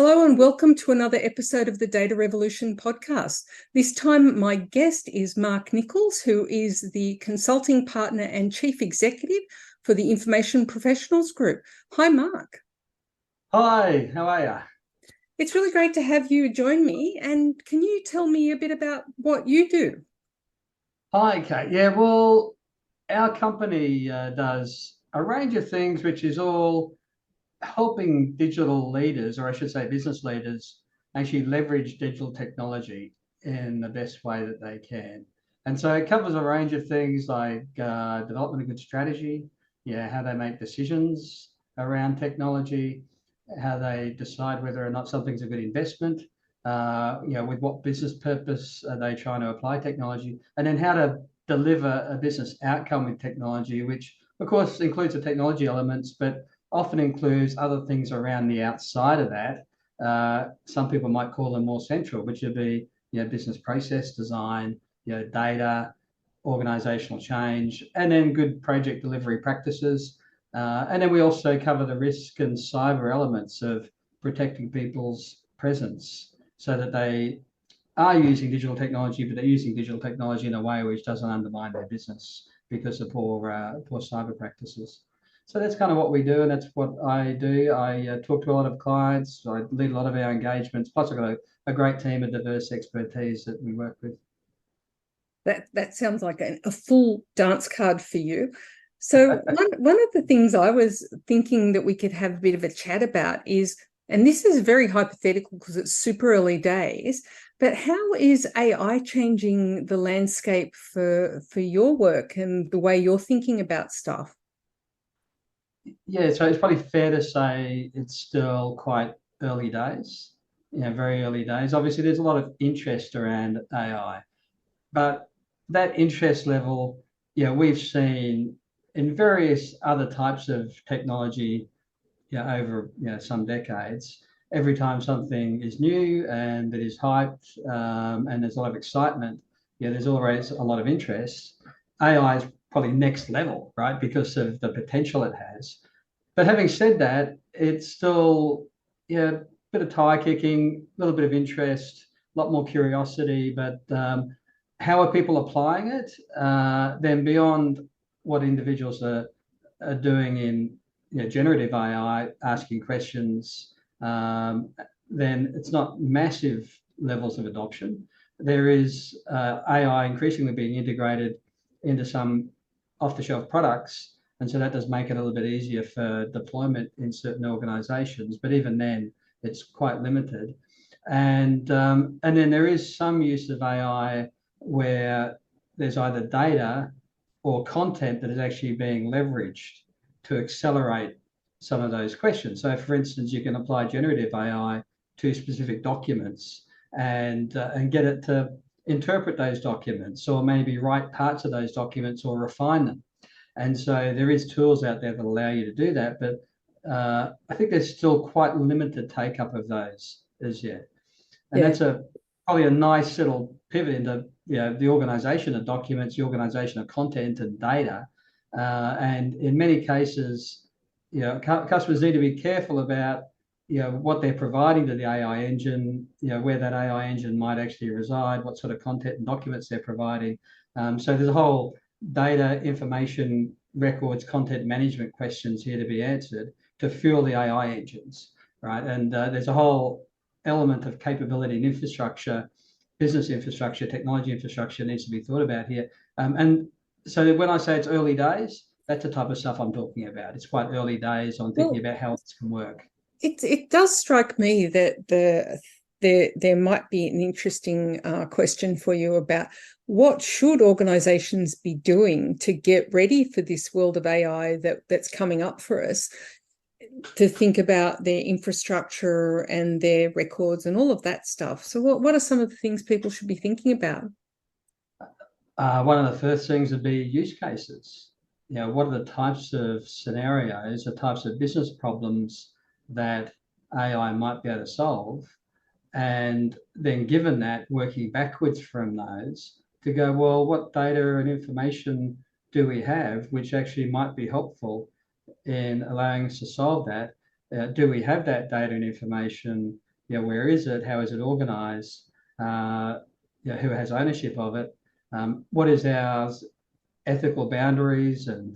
Hello and welcome to another episode of the Data Revolution podcast. This time my guest is Mark Nicholls, who is the consulting partner and chief executive for the Information Professionals Group. Hi, Mark. Hi, how are you? It's really great to have you join me. And can you tell me a bit about what you do? Hi, Kate. Yeah, well, our company does a range of things, which is all helping digital leaders, or I should say business leaders, actually leverage digital technology in the best way that they can. And so it covers a range of things like development of good strategy, yeah, how they make decisions around technology, how they decide whether or not something's a good investment, with what business purpose are they trying to apply technology, and then how to deliver a business outcome with technology, which of course includes the technology elements, but often includes other things around the outside of that. Some people might call them more central, which would be business process design, data, organizational change, and then good project delivery practices. And then we also cover the risk and cyber elements of protecting people's presence so that they are using digital technology, but they're using digital technology in a way which doesn't undermine their business because of poor cyber practices. So that's kind of what we do, and that's what I do. I talk to a lot of clients. I lead a lot of our engagements. Plus, I've got a great team of diverse expertise that we work with. That sounds like a full dance card for you. So one of the things I was thinking that we could have a bit of a chat about is, and this is very hypothetical because it's super early days, but how is AI changing the landscape for your work and the way you're thinking about stuff? Yeah, so it's probably fair to say it's still quite early days, very early days. Obviously, there's a lot of interest around AI, but that interest level, we've seen in various other types of technology, over some decades. Every time something is new and that is hyped, and there's a lot of excitement, there's always a lot of interest. AI is probably next level, right, because of the potential it has. But having said that, it's still, a bit of tire kicking, a little bit of interest, a lot more curiosity. But how are people applying it? Then beyond what individuals are doing in generative AI, asking questions, then it's not massive levels of adoption. There is AI increasingly being integrated into some off-the-shelf products, and so that does make it a little bit easier for deployment in certain organizations, but even then, it's quite limited. And then there is some use of AI where there's either data or content that is actually being leveraged to accelerate some of those questions. So, for instance, you can apply generative AI to specific documents and get it to interpret those documents, or maybe write parts of those documents or refine them. And so there is tools out there that allow you to do that, but I think there's still quite limited take up of those as yet. And that's probably a nice little pivot into the organization of documents, the organization of content and data. And in many cases, customers need to be careful about what they're providing to the AI engine, where that AI engine might actually reside, what sort of content and documents they're providing. So there's a whole data, information, records, content management questions here to be answered to fuel the AI engines, right? And there's a whole element of capability and infrastructure, business infrastructure, technology infrastructure needs to be thought about here. And so when I say it's early days, that's the type of stuff I'm talking about. It's quite early days on thinking about how this can work. It does strike me that there might be an interesting question for you about what should organizations be doing to get ready for this world of AI that's coming up for us, to think about their infrastructure and their records and all of that stuff. So what are some of the things people should be thinking about? One of the first things would be use cases. What are the types of scenarios, the types of business problems that AI might be able to solve? And then given that, working backwards from those to go, well, what data and information do we have which actually might be helpful in allowing us to solve that? Do we have that data and information where is it? How is it organized? Who has ownership of it? What is our ethical boundaries and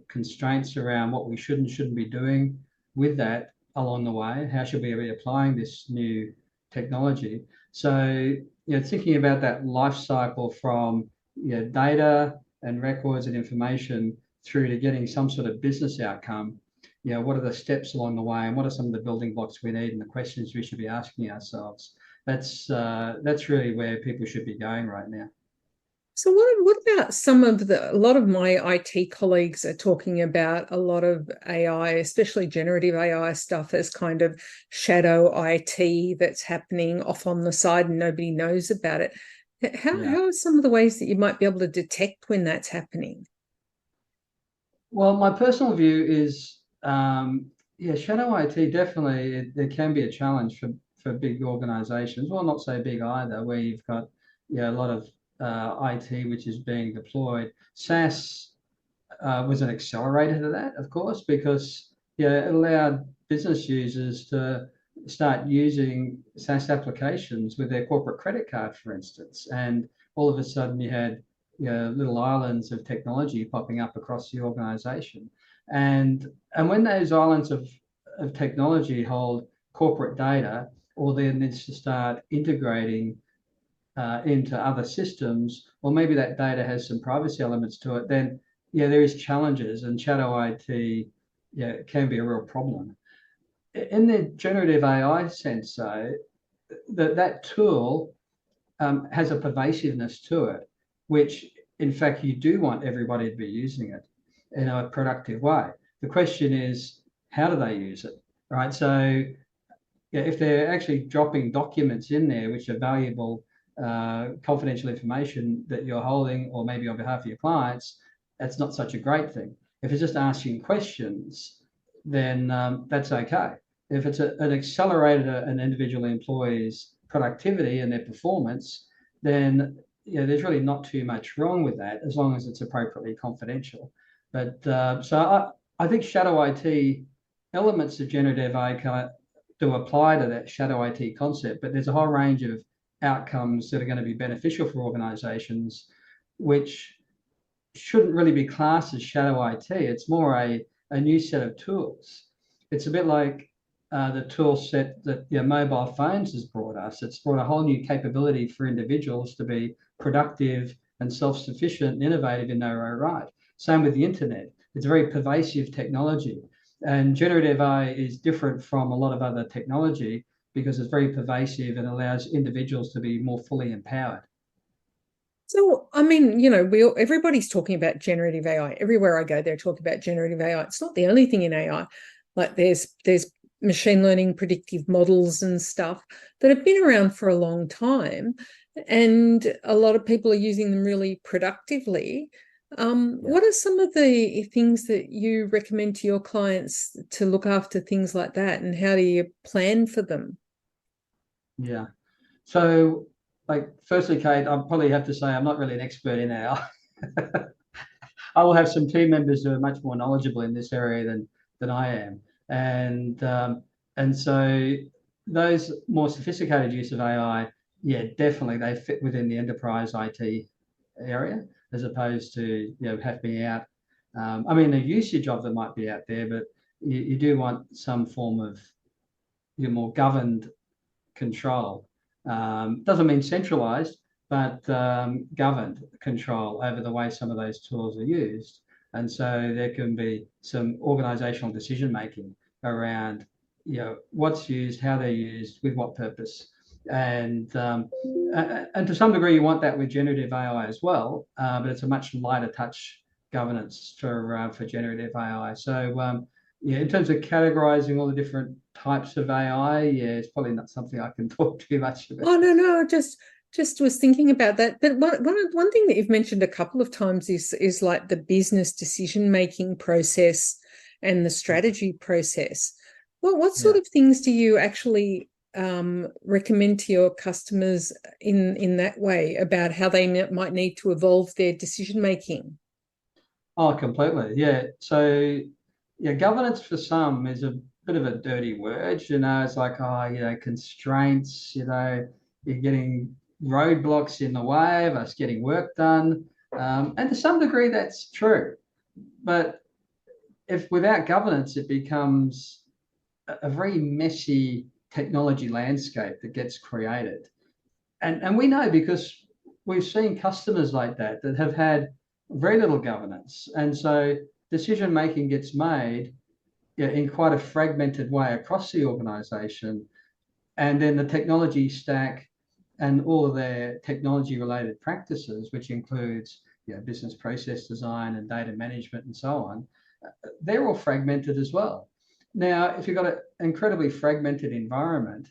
constraints around what we should and shouldn't be doing with that along the way? How should we be applying this new technology? So, thinking about that life cycle from data and records and information through to getting some sort of business outcome, what are the steps along the way, and what are some of the building blocks we need, and the questions we should be asking ourselves? That's really where people should be going right now. So what about a lot of my IT colleagues are talking about a lot of AI, especially generative AI stuff, as kind of shadow IT that's happening off on the side and nobody knows about it. How are some of the ways that you might be able to detect when that's happening? Well, my personal view is, shadow IT definitely, there can be a challenge for big organizations. Well, not so big either, where you've got a lot of IT which is being deployed. SaaS was an accelerator to that, of course, because it allowed business users to start using SaaS applications with their corporate credit card, for instance, and all of a sudden you had little islands of technology popping up across the organization, and when those islands of technology hold corporate data, or then needs to start integrating into other systems, or maybe that data has some privacy elements to it, then there is challenges, and shadow IT can be a real problem. In the generative AI sense, though, that tool has a pervasiveness to it, which in fact you do want everybody to be using it in a productive way. The question is, how do they use it, right? So if they're actually dropping documents in there which are valuable confidential information that you're holding, or maybe on behalf of your clients, that's not such a great thing. If it's just asking questions, then that's okay. If it's an accelerator, an individual employee's productivity and their performance, then there's really not too much wrong with that, as long as it's appropriately confidential. But so I think shadow IT elements of generative AI do apply to that shadow IT concept, but there's a whole range of outcomes that are going to be beneficial for organizations, which shouldn't really be classed as shadow IT. It's more a new set of tools. It's a bit like the tool set that mobile phones has brought us. It's brought a whole new capability for individuals to be productive and self-sufficient and innovative in their own right. Same with the internet. It's a very pervasive technology. And generative AI is different from a lot of other technology because it's very pervasive and allows individuals to be more fully empowered. So, I mean, everybody's talking about generative AI. Everywhere I go, they're talking about generative AI. It's not the only thing in AI. Like there's machine learning predictive models and stuff that have been around for a long time, and a lot of people are using them really productively. What are some of the things that you recommend to your clients to look after things like that, and how do you plan for them? Yeah. So, firstly, Kate, I'll probably have to say I'm not really an expert in AI. I will have some team members who are much more knowledgeable in this area than I am, and so those more sophisticated use of AI, definitely they fit within the enterprise IT area, as opposed to have me out. I mean, the usage of them might be out there, but you do want some form of more governed control. Doesn't mean centralized, but governed control over the way some of those tools are used. And so there can be some organizational decision making around what's used, how they're used, with what purpose. And to some degree, you want that with generative AI as well, but it's a much lighter touch governance for generative AI. So in terms of categorizing all the different types of AI, it's probably not something I can talk too much about. Oh no, just was thinking about that. But one thing that you've mentioned a couple of times is like the business decision making process and the strategy process. What sort of things do you actually recommend to your customers in that way about how they might need to evolve their decision making? Oh, completely. Yeah. So governance for some is a bit of a dirty word, it's like, oh, constraints, you're getting roadblocks in the way of us getting work done. And to some degree, that's true. But if without governance, it becomes a very messy technology landscape that gets created. And we know because we've seen customers like that have had very little governance. And so decision making gets made in quite a fragmented way across the organization. And then the technology stack and all of their technology related practices, which includes business process design and data management and so on, they're all fragmented as well. Now, if you've got an incredibly fragmented environment,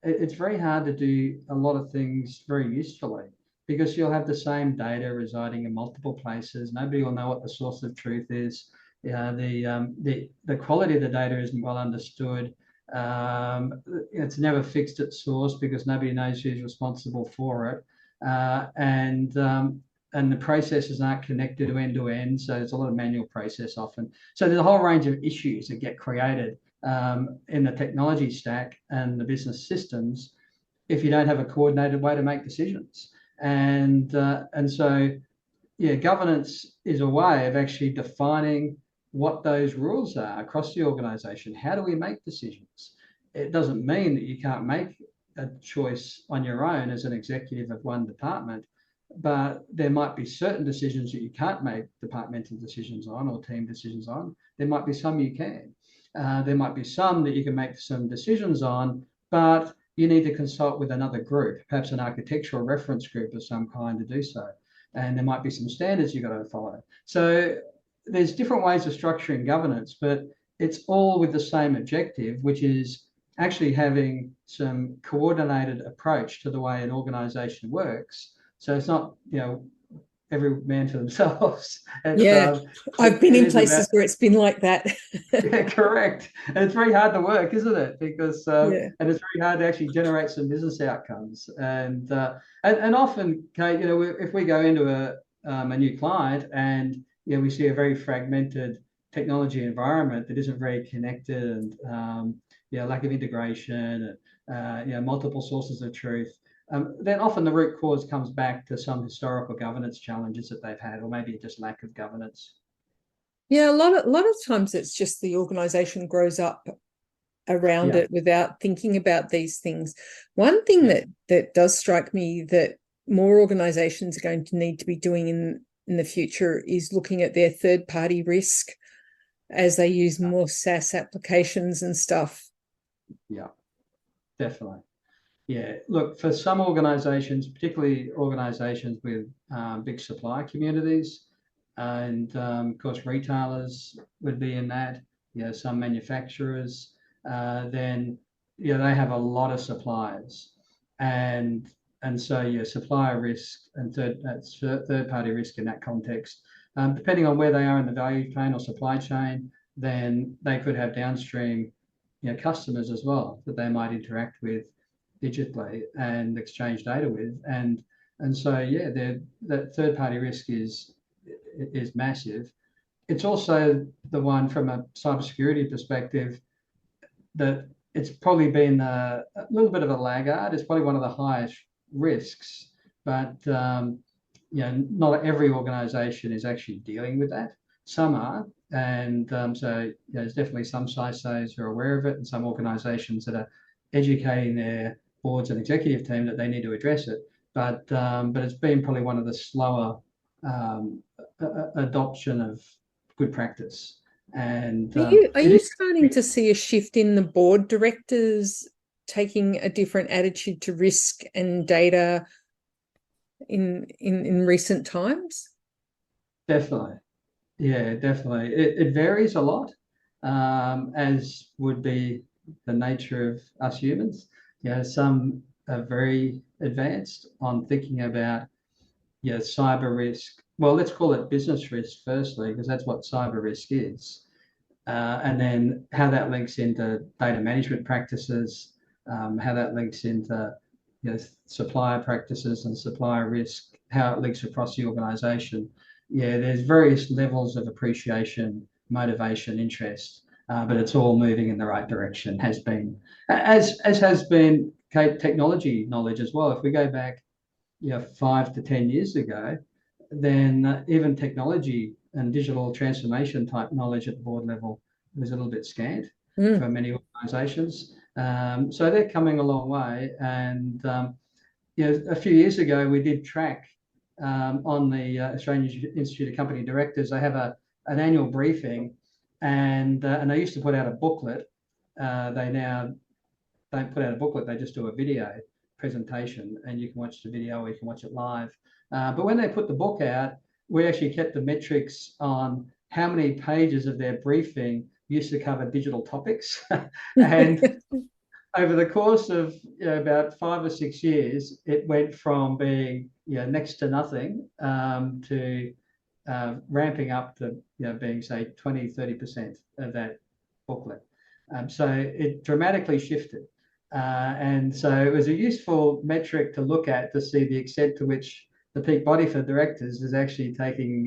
it's very hard to do a lot of things very usefully because you'll have the same data residing in multiple places. Nobody will know what the source of truth is. The quality of the data isn't well understood. It's never fixed at source because nobody knows who's responsible for it. And the processes aren't connected to end to end. So there's a lot of manual process often. So there's a whole range of issues that get created in the technology stack and the business systems if you don't have a coordinated way to make decisions. And so, governance is a way of actually defining what those rules are across the organization. How do we make decisions? It doesn't mean that you can't make a choice on your own as an executive of one department, but there might be certain decisions that you can't make departmental decisions on or team decisions on. There might be some you can. There might be some that you can make some decisions on, but you need to consult with another group, perhaps an architectural reference group of some kind to do so. And there might be some standards you've got to follow. So there's different ways of structuring governance, but it's all with the same objective, which is actually having some coordinated approach to the way an organization works. So it's not, every man for themselves. I've been in places where it's been like that. Yeah, correct. And it's very hard to work, isn't it? Because and it's very hard to actually generate some business outcomes. And often, Kate, if we go into a new client and we see a very fragmented technology environment that isn't very connected and lack of integration and multiple sources of truth. Then often the root cause comes back to some historical governance challenges that they've had, or maybe just lack of governance. Yeah, a lot of times it's just the organization grows up around it without thinking about these things. One thing that does strike me that more organizations are going to need to be doing in the future is looking at their third-party risk as they use more SaaS applications and stuff. Yeah, definitely. Yeah, look, for some organizations, particularly organizations with big supply communities, and of course, retailers would be in that, some manufacturers, then, they have a lot of suppliers. And so, supplier risk and third-party risk in that context, depending on where they are in the value chain or supply chain, then they could have downstream, customers as well that they might interact with digitally and exchange data with, and so that third-party risk is massive. It's also the one from a cybersecurity perspective that it's probably been a little bit of a laggard. It's probably one of the highest risks, but not every organization is actually dealing with that. Some are, and so there's definitely some CISOs who are aware of it, and some organizations that are educating their boards and executive team that they need to address it. But it's been probably one of the slower adoption of good practice. And are you starting to see a shift in the board directors taking a different attitude to risk and data in recent times? Definitely. Yeah, definitely. It varies a lot, as would be the nature of us humans. Some are very advanced on thinking about cyber risk. Well, let's call it business risk firstly, because that's what cyber risk is. And then how that links into data management practices, how that links into supplier practices and supplier risk, how it links across the organization. There's various levels of appreciation, motivation, interest but it's all moving in the right direction. Has been, as has been technology knowledge as well. If we go back, 5 to 10 years ago, then even technology and digital transformation type knowledge at the board level was a little bit scant for many organisations. So they're coming a long way. And a few years ago, we did track on the Australian Institute of Company Directors. They have an annual briefing, and they used to put out a booklet. They now don't put out a booklet; they just do a video presentation, and you can watch the video or you can watch it live. But when they put the book out, we actually kept the metrics on how many pages of their briefing used to cover digital topics, and over the course of about 5 or 6 years, it went from being next to nothing to ramping up to being say 20-30% of that booklet. So it dramatically shifted. And so it was a useful metric to look at to see the extent to which the peak body for directors is actually taking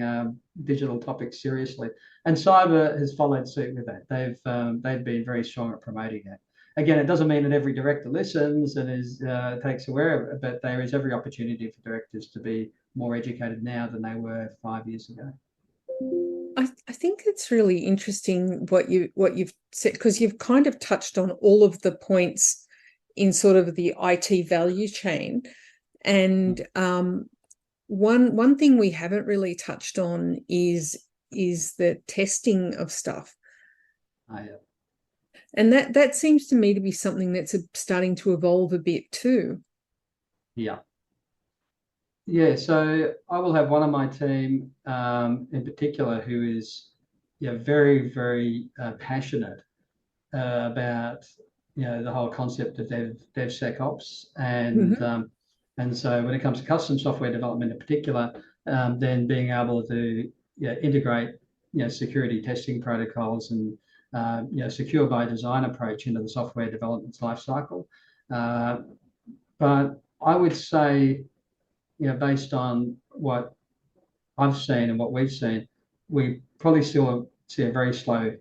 digital topics seriously. And cyber has followed suit with that. They've been very strong at promoting that. Again, it doesn't mean that every director listens and takes aware of it, but there is every opportunity for directors to be more educated now than they were 5 years ago. I think it's really interesting what you've said, because you've kind of touched on all of the points in sort of the IT value chain. And one thing we haven't really touched on is the testing of stuff. Oh, yeah. And that seems to me to be something that's starting to evolve a bit too. Yeah. Yeah, so I will have one of my team in particular who is very, very passionate about the whole concept of DevSecOps, and so when it comes to custom software development in particular, then being able to integrate security testing protocols and secure by design approach into the software development lifecycle. But I would say, based on what I've seen and what we've seen, we probably still see a very slow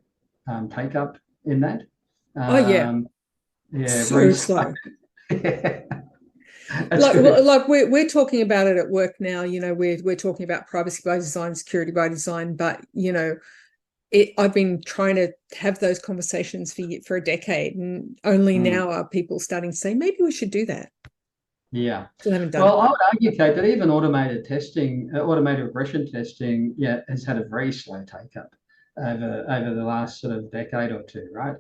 take up in that. Oh yeah, Very so slow. slow. That's good. Like we're talking about it at work now. We're talking about privacy by design, security by design, but I've been trying to have those conversations for a decade, and only now are people starting to say maybe we should do that. Yeah. Still haven't done Well, it. I would argue, Kate, that even automated testing, automated regression testing, has had a very slow take up over the last sort of decade or two, right?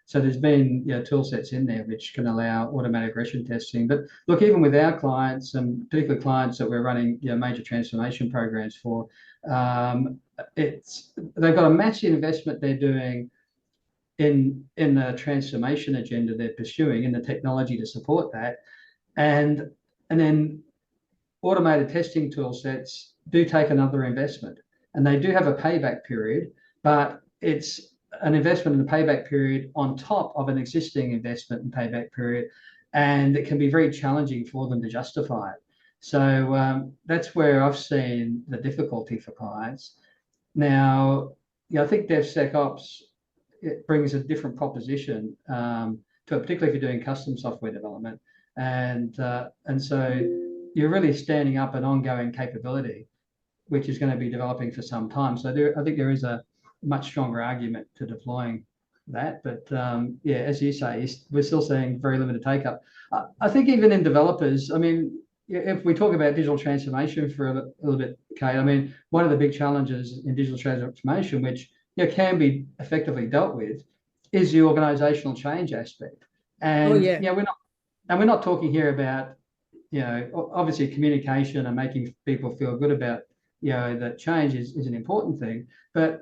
So there's been tool sets in there which can allow automated regression testing. But look, even with our clients, and particular clients that we're running major transformation programs for, they've got a massive investment they're doing in the transformation agenda they're pursuing, in the technology to support that, and then automated testing tool sets do take another investment, and they do have a payback period, but it's an investment in the payback period on top of an existing investment and payback period, and it can be very challenging for them to justify it. So that's where I've seen the difficulty for clients. Now, I think DevSecOps, it brings a different proposition to it, particularly if you're doing custom software development, and so you're really standing up an ongoing capability, which is going to be developing for some time. So I think there is a much stronger argument to deploying that. But as you say, we're still seeing very limited take up. I think even in developers, I mean, if we talk about digital transformation for a little bit, Kate, I mean, one of the big challenges in digital transformation, which can be effectively dealt with, is the organizational change aspect. And we're not talking here about obviously communication and making people feel good about that change is an important thing, but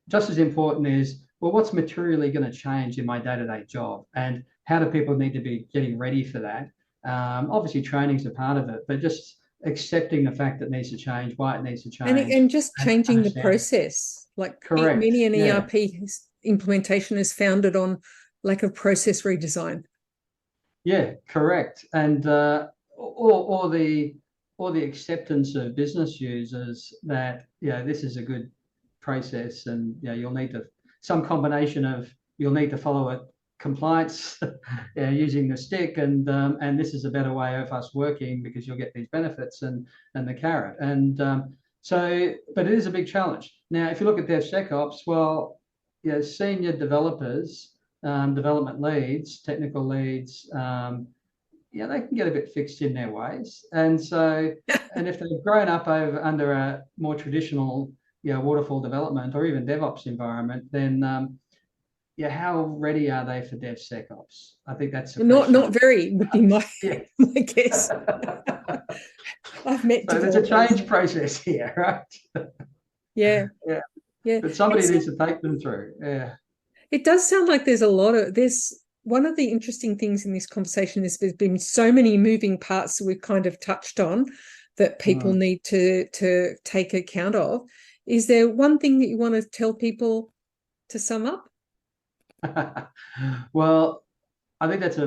just as important is, well, what's materially going to change in my day-to-day job, and how do people need to be getting ready for that? Obviously training is a part of it, but just accepting the fact that it needs to change, why it needs to change, and just changing the process. Like correct, many an ERP implementation is founded on lack of process redesign. Yeah, correct. And or the acceptance of business users that this is a good process, and you'll need to some combination of you'll need to follow it compliance using the stick, and this is a better way of us working because you'll get these benefits and the carrot. And but it is a big challenge. Now, if you look at DevSecOps, well, senior developers, development leads, technical leads, they can get a bit fixed in their ways. And so, and if they've grown up under a more traditional, waterfall development or even DevOps environment, then how ready are they for DevSecOps? I think that's not very would be my my guess. I've met. So there's a change process here, right? Yeah. But somebody needs to take them through. Yeah. It does sound like there's one of the interesting things in this conversation is there's been so many moving parts that we've kind of touched on that people need to take account of. Is there one thing that you want to tell people to sum up? Well, I think that's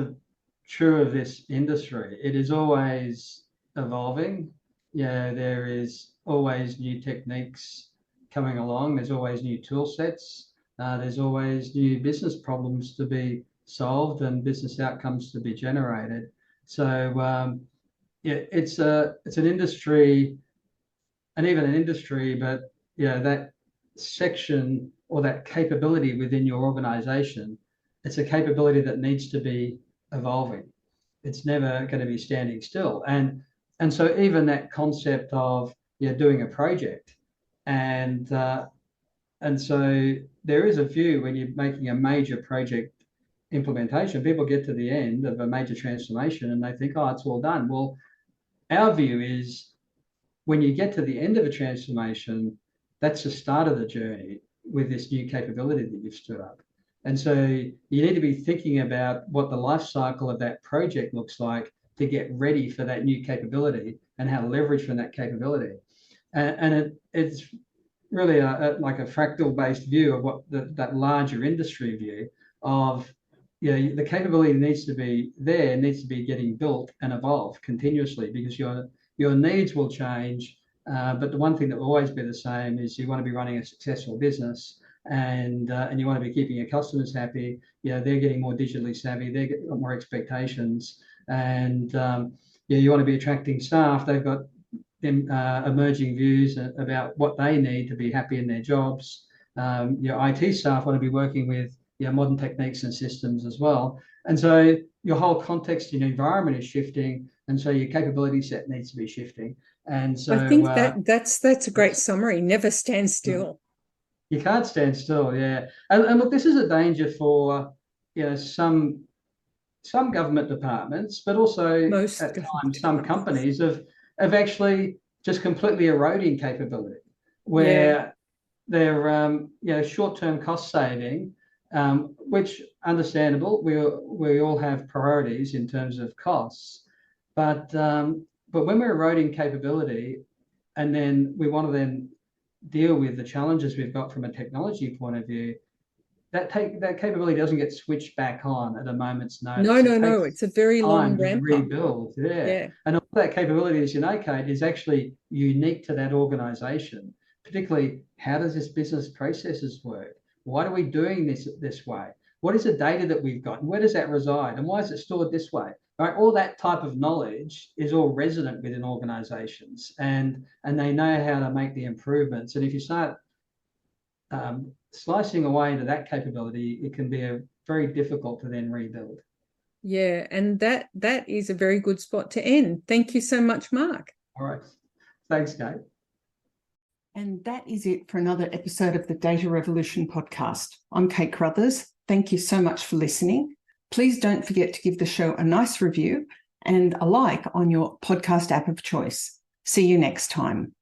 true of this industry. It is always evolving. There is always new techniques coming along. There's always new tool sets. There's always new business problems to be solved and business outcomes to be generated. So it's an industry, and even an industry, but that section or that capability within your organization, it's a capability that needs to be evolving. It's never going to be standing still. And so even that concept of doing a project, and so there is a view when you're making a major project implementation, people get to the end of a major transformation and they think, oh, it's all done. Well, our view is when you get to the end of a transformation, that's the start of the journey with this new capability that you've stood up. And so you need to be thinking about what the life cycle of that project looks like to get ready for that new capability and how to leverage from that capability. And it's really like a fractal-based view of what that larger industry view of the capability needs to be getting built and evolve continuously, because your needs will change. But the one thing that will always be the same is you want to be running a successful business, and you want to be keeping your customers happy. They're getting more digitally savvy. They've got more expectations, and you want to be attracting staff. They've got emerging views about what they need to be happy in their jobs. Your IT staff want to be working with modern techniques and systems as well. And so your whole context and environment is shifting, and so your capability set needs to be shifting. And so I think that's a great summary. Never stand still. You can't stand still, yeah. And look, this is a danger for some government departments, but also at times some companies of actually just completely eroding capability, where they're short-term cost saving, which understandable. We all have priorities in terms of costs, but when we're eroding capability, and then we want to then deal with the challenges we've got from a technology point of view, that capability doesn't get switched back on at a moment's notice. No. It's a very long ramp up. Rebuild. Yeah. And all that capability, as you know, Kate, is actually unique to that organization. Particularly, how does this business processes work? Why are we doing this way? What is the data that we've got? And where does that reside? And why is it stored this way? Right? All that type of knowledge is all resident within organizations, and they know how to make the improvements. And if you start slicing away into that capability, it can be very difficult to then rebuild. Yeah, and that is a very good spot to end. Thank you so much, Mark. All right. Thanks, Kate. And that is it for another episode of the Data Revolution podcast. I'm Kate Crothers. Thank you so much for listening. Please don't forget to give the show a nice review and a like on your podcast app of choice. See you next time.